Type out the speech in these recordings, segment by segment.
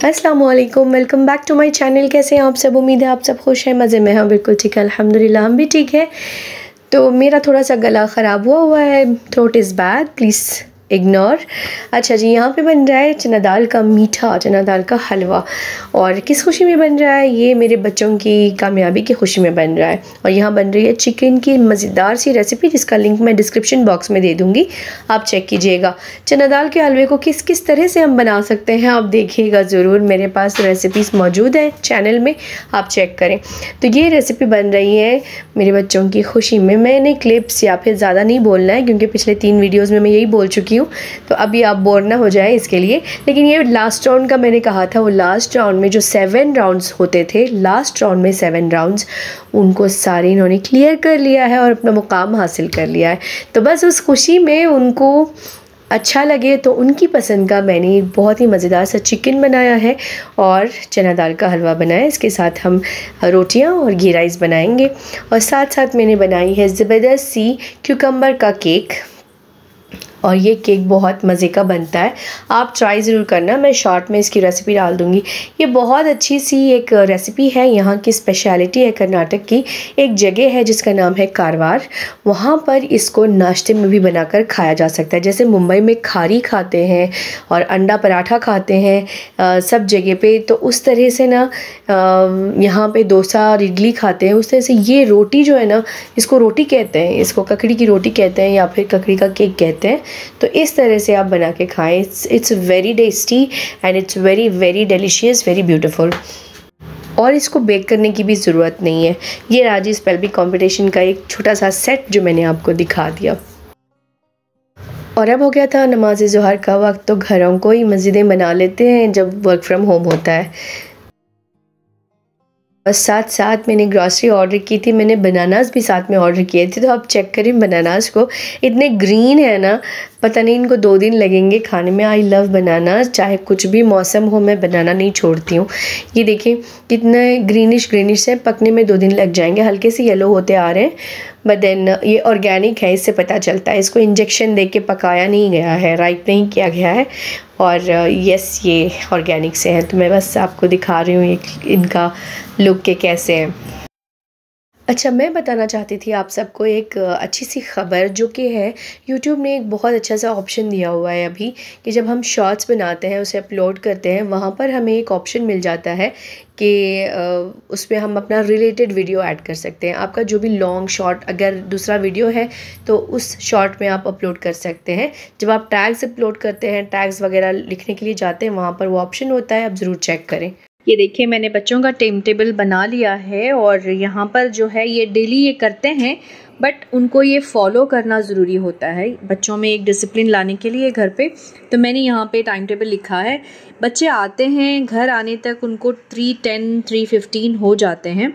अस्सलाम वालेकुम, welcome back to my channel. कैसे हैं आप सब? उम्मीद है आप सब खुश हैं, मज़े में हैं। बिल्कुल ठीक है, अल्हम्दुलिल्लाह हम भी ठीक है। तो मेरा थोड़ा सा गला ख़राब हुआ है, throat is bad, please ignore. अच्छा जी, यहाँ पे बन रहा है चना दाल का मीठा, चना दाल का हलवा। और किस खुशी में बन रहा है? ये मेरे बच्चों की कामयाबी की खुशी में बन रहा है। और यहाँ बन रही है चिकन की मज़ेदार सी रेसिपी, जिसका लिंक मैं डिस्क्रिप्शन बॉक्स में दे दूँगी, आप चेक कीजिएगा। चना दाल के हलवे को किस किस तरह से हम बना सकते हैं आप देखिएगा ज़रूर। मेरे पास रेसिपीज़ मौजूद है चैनल में, आप चेक करें। तो ये रेसिपी बन रही है मेरे बच्चों की खुशी में। मैंने क्लिप्स या फिर ज़्यादा नहीं बोलना है, क्योंकि पिछले 3 वीडियोज़ में मैं यही बोल चुकी हूँ, तो अभी आप बोर ना हो जाएं इसके लिए। लेकिन ये लास्ट राउंड का मैंने कहा था, वो लास्ट राउंड में जो 7 राउंड्स होते थे, लास्ट राउंड में 7 राउंड्स, उनको सारे इन्होंने क्लियर कर लिया है और अपना मुकाम हासिल कर लिया है। तो बस उस खुशी में उनको अच्छा लगे तो उनकी पसंद का मैंने बहुत ही मज़ेदार सा चिकन बनाया है और चना दाल का हलवा बनाया है। इसके साथ हम रोटियां और घी राइस बनाएंगे। और साथ साथ मैंने बनाई है ज़बरदस्त सी क्यूकम्बर का केक, और ये केक बहुत मज़े का बनता है, आप ट्राई ज़रूर करना। मैं शॉर्ट में इसकी रेसिपी डाल दूँगी। ये बहुत अच्छी सी एक रेसिपी है, यहाँ की स्पेशलिटी है कर्नाटक की। एक जगह है जिसका नाम है कारवार, वहाँ पर इसको नाश्ते में भी बनाकर खाया जा सकता है। जैसे मुंबई में खारी खाते हैं और अंडा पराठा खाते हैं सब जगह पे, तो उस तरह से ना यहाँ पे डोसा और इडली खाते हैं। उस तरह से ये रोटी जो है ना, इसको रोटी कहते हैं, इसको ककड़ी की रोटी कहते हैं या फिर ककड़ी का केक कहते हैं। तो इस तरह से आप बना के खाएं। It's very tasty and it's very very delicious, very beautiful. और इसको बेक करने की भी ज़रूरत नहीं है। ये राजी स्पेल्बी कंपटीशन का एक छोटा सा सेट जो मैंने आपको दिखा दिया। और अब हो गया था नमाज ज़ोहर का वक्त, तो घरों को ही मस्जिदें बना लेते हैं जब वर्क फ्रॉम होम होता है। और साथ साथ मैंने ग्रॉसरी ऑर्डर की थी, मैंने बनानास भी साथ में ऑर्डर किए थे। तो आप चेक करें बनानास को, इतने ग्रीन है ना, पता नहीं इनको 2 दिन लगेंगे खाने में। आई लव बनानास, चाहे कुछ भी मौसम हो मैं बनाना नहीं छोड़ती हूँ। ये देखिए कितने ग्रीनिश ग्रीनिश है, पकने में 2 दिन लग जाएंगे, हल्के से येलो होते आ रहे हैं। बट देन ये ऑर्गेनिक है, इससे पता चलता है। इसको इंजेक्शन दे के पकाया नहीं गया है, राइप नहीं किया गया है। और यस, ये ऑर्गेनिक से हैं। तो मैं बस आपको दिखा रही हूँ इनका लुक के कैसे हैं। अच्छा, मैं बताना चाहती थी आप सबको एक अच्छी सी ख़बर, जो कि है यूट्यूब ने एक बहुत अच्छा सा ऑप्शन दिया हुआ है अभी, कि जब हम शॉर्ट्स बनाते हैं, उसे अपलोड करते हैं, वहाँ पर हमें एक ऑप्शन मिल जाता है कि उसमें हम अपना रिलेटेड वीडियो ऐड कर सकते हैं। आपका जो भी लॉन्ग शॉर्ट अगर दूसरा वीडियो है तो उस शॉर्ट में आप अपलोड कर सकते हैं। जब आप टैग्स अपलोड करते हैं, टैग्स वगैरह लिखने के लिए जाते हैं, वहाँ पर वो ऑप्शन होता है, आप ज़रूर चेक करें। ये देखिए मैंने बच्चों का टाइम टेबल बना लिया है, और यहाँ पर जो है ये डेली ये करते हैं, बट उनको ये फॉलो करना ज़रूरी होता है बच्चों में एक डिसिप्लिन लाने के लिए घर पे। तो मैंने यहाँ पे टाइम टेबल लिखा है। बच्चे आते हैं, घर आने तक उनको 3:10 3:15 हो जाते हैं।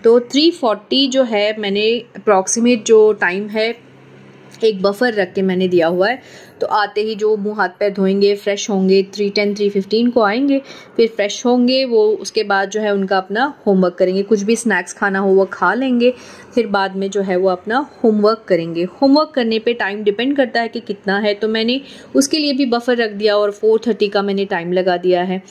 तो 3:40 जो है मैंने अप्रॉक्सीमेट जो टाइम है एक बफ़र रख के मैंने दिया हुआ है। तो आते ही जो मुंह हाथ पैर धोएंगे, फ्रेश होंगे, 3:10 3:15 को आएंगे, फिर फ्रेश होंगे वो, उसके बाद जो है उनका अपना होमवर्क करेंगे। कुछ भी स्नैक्स खाना हो वो खा लेंगे, फिर बाद में जो है वो अपना होमवर्क करेंगे। होमवर्क करने पे टाइम डिपेंड करता है कि कितना है, तो मैंने उसके लिए भी बफ़र रख दिया और 4:30 का मैंने टाइम लगा दिया है।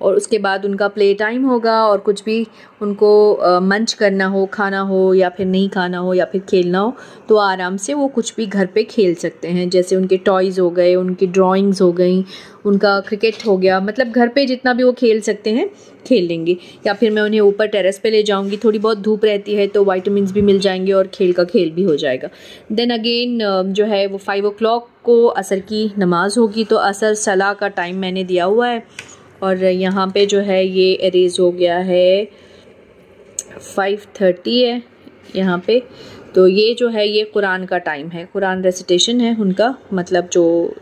और उसके बाद उनका प्ले टाइम होगा, और कुछ भी उनको मंच करना हो, खाना हो या फिर नहीं खाना हो या फिर खेलना हो, तो आराम से वो कुछ भी घर पे खेल सकते हैं। जैसे उनके टॉयज़ हो गए, उनकी ड्राइंग्स हो गई, उनका क्रिकेट हो गया, मतलब घर पे जितना भी वो खेल सकते हैं खेल लेंगे। या फिर मैं उन्हें ऊपर टेरेस पे ले जाऊंगी, थोड़ी बहुत धूप रहती है तो विटामिन्स भी मिल जाएंगे और खेल का खेल भी हो जाएगा। देन अगेन जो है वो 5 o'clock को असर की नमाज़ होगी, तो असर सलाह का टाइम मैंने दिया हुआ है। और यहाँ पे जो है ये एरेज हो गया है, 5:30 है यहाँ पे। तो ये जो है ये कुरान का टाइम है, कुरान रेसिटेशन है उनका, मतलब जो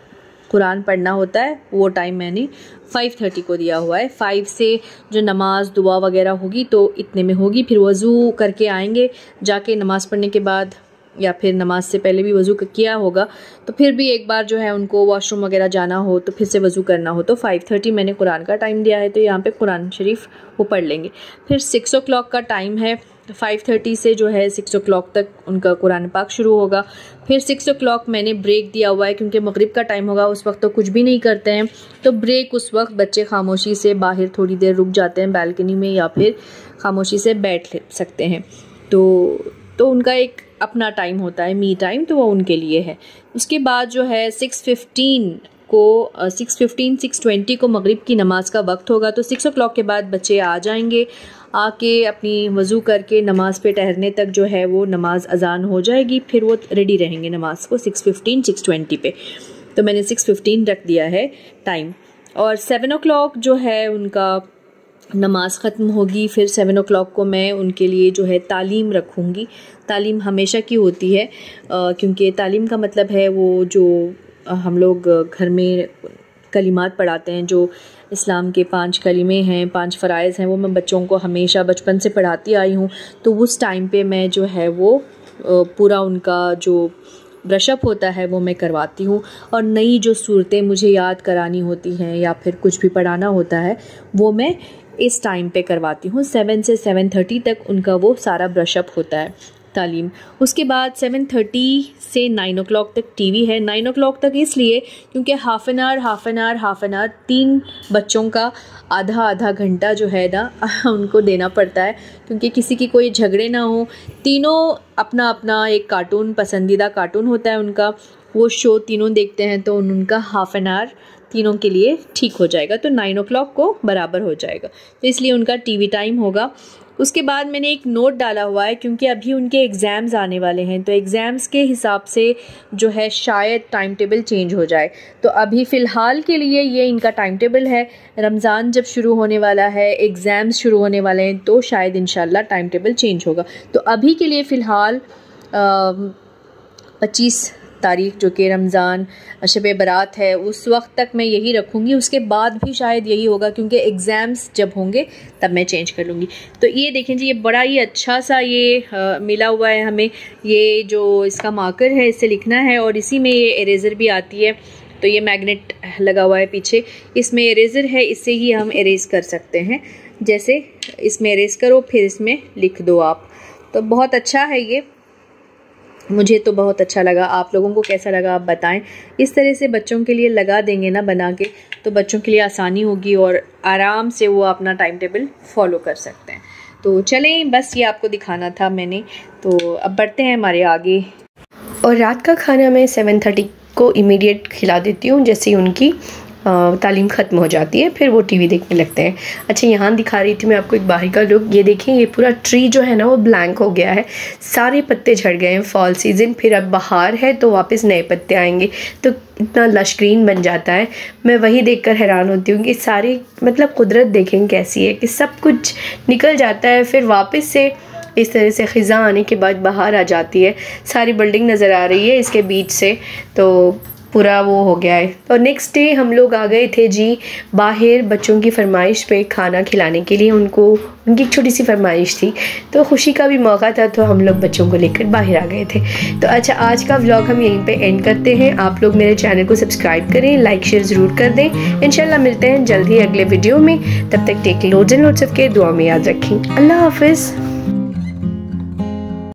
कुरान पढ़ना होता है वो टाइम मैंने 5:30 को दिया हुआ है। 5 से जो नमाज दुआ वगैरह होगी तो इतने में होगी। फिर वज़ू करके आएंगे, जाके नमाज़ पढ़ने के बाद या फिर नमाज से पहले भी वज़ू किया होगा, तो फिर भी एक बार जो है उनको वॉशरूम वगैरह जाना हो तो फिर से वज़ू करना हो, तो 5:30 मैंने कुरान का टाइम दिया है, तो यहाँ पे कुरान शरीफ वो पढ़ लेंगे। फिर 6 o'clock का टाइम है 5:30 से जो है 6 o'clock तक उनका कुरान पाक शुरू होगा। फिर 6 o'clock मैंने ब्रेक दिया हुआ है क्योंकि मगरिब का टाइम होगा, उस वक्त तो कुछ भी नहीं करते हैं। तो ब्रेक उस वक्त बच्चे खामोशी से बाहर थोड़ी देर रुक जाते हैं बालकनी में, या फिर खामोशी से बैठ सकते हैं। तो उनका एक अपना टाइम होता है, मी टाइम, तो वो उनके लिए है। उसके बाद जो है 6:20 को मगरिब की नमाज़ का वक्त होगा। तो 6 o'clock के बाद बच्चे आ जाएंगे, आके अपनी वज़ू करके नमाज़ पे ठहरने तक जो है वो नमाज अजान हो जाएगी। फिर वो रेडी रहेंगे नमाज़ को 6:20 पे। तो मैंने 6:15 रख दिया है टाइम। और 7 o'clock जो है उनका नमाज़ ख़त्म होगी। फिर 7 o'clock को मैं उनके लिए जो है तालीम रखूँगी। तालीम हमेशा की होती है, क्योंकि तालीम का मतलब है वो जो हम लोग घर में कलिमात पढ़ाते हैं, जो इस्लाम के 5 कलिमे हैं, 5 फ़राइज़ हैं, वो मैं बच्चों को हमेशा बचपन से पढ़ाती आई हूँ। तो उस टाइम पे मैं जो है वो पूरा उनका जो ब्रशअप होता है वो मैं करवाती हूँ। और नई जो सूरतें मुझे याद करानी होती हैं या फिर कुछ भी पढ़ाना होता है वो मैं इस टाइम पे करवाती हूँ। 7 से 7:30 तक उनका वो सारा ब्रशअप होता है तालीम। उसके बाद 7:30 से 9 o'clock तक टीवी है। 9 o'clock तक इसलिए क्योंकि हाफ़ एन आवर 3 बच्चों का आधा घंटा जो है ना उनको देना पड़ता है, क्योंकि किसी की कोई झगड़े ना हो। तीनों अपना अपना एक कार्टून, पसंदीदा कार्टून होता है उनका, वो शो तीनों देखते हैं। तो उनका हाफ़ एन आवर तीनों के लिए ठीक हो जाएगा, तो 9 o'clock को बराबर हो जाएगा। तो इसलिए उनका टीवी टाइम होगा। उसके बाद मैंने एक नोट डाला हुआ है क्योंकि अभी उनके एग्ज़ाम्स आने वाले हैं, तो एग्ज़ाम्स के हिसाब से जो है शायद टाइम टेबल चेंज हो जाए। तो अभी फ़िलहाल के लिए ये इनका टाइम टेबल है। रमज़ान जब शुरू होने वाला है, एग्ज़ाम्स शुरू होने वाले हैं, तो शायद इंशाल्लाह टाइम टेबल चेंज होगा। तो अभी के लिए फ़िलहाल 25 तारीख़ जो कि रमज़ान शब बारात है उस वक्त तक मैं यही रखूँगी। उसके बाद भी शायद यही होगा, क्योंकि एग्ज़ाम्स जब होंगे तब मैं चेंज कर लूँगी। तो ये देखें जी, ये बड़ा ही अच्छा सा ये मिला हुआ है हमें। ये जो इसका मार्कर है इससे लिखना है, और इसी में ये इरेज़र भी आती है। तो ये मैग्नेट लगा हुआ है पीछे, इसमें इरेज़र है, इससे ही हम इरेज़ कर सकते हैं। जैसे इसमें इरेज़ करो फिर इसमें लिख दो आप। तो बहुत अच्छा है ये, मुझे तो बहुत अच्छा लगा। आप लोगों को कैसा लगा आप बताएं। इस तरह से बच्चों के लिए लगा देंगे ना बना के, तो बच्चों के लिए आसानी होगी और आराम से वो अपना टाइम टेबल फॉलो कर सकते हैं। तो चलें, बस ये आपको दिखाना था मैंने। तो अब बढ़ते हैं हमारे आगे। और रात का खाना मैं 7:30 को इमीडिएट खिला देती हूँ, जैसे ही उनकी तालीम ख़त्म हो जाती है, फिर वो टीवी देखने लगते हैं। अच्छा, यहाँ दिखा रही थी मैं आपको एक बाहर का लुक। ये देखें, ये पूरा ट्री जो है ना वो ब्लैंक हो गया है, सारे पत्ते झड़ गए हैं। फॉल सीज़न, फिर अब बाहर है तो वापस नए पत्ते आएंगे, तो इतना लश ग्रीन बन जाता है। मैं वही देखकर हैरान होती हूँ कि सारी मतलब कुदरत देखें कैसी है कि सब कुछ निकल जाता है, फिर वापस से इस तरह से ख़िज़ा आने के बाद बाहर आ जाती है। सारी बिल्डिंग नज़र आ रही है इसके बीच से, तो पूरा वो हो गया है। और नेक्स्ट डे हम लोग आ गए थे जी बाहर बच्चों की फरमाइश पे खाना खिलाने के लिए। उनको उनकी एक छोटी सी फरमाइश थी, तो खुशी का भी मौका था, तो हम लोग बच्चों को लेकर बाहर आ गए थे। तो अच्छा, आज का व्लॉग हम यहीं पे एंड करते हैं। आप लोग मेरे चैनल को सब्सक्राइब करें, लाइक शेयर ज़रूर कर दें। इंशाल्लाह मिलते हैं जल्द ही अगले वीडियो में। तब तक take loads and loads of care, दुआ में याद रखें। अल्लाह हाफिज़।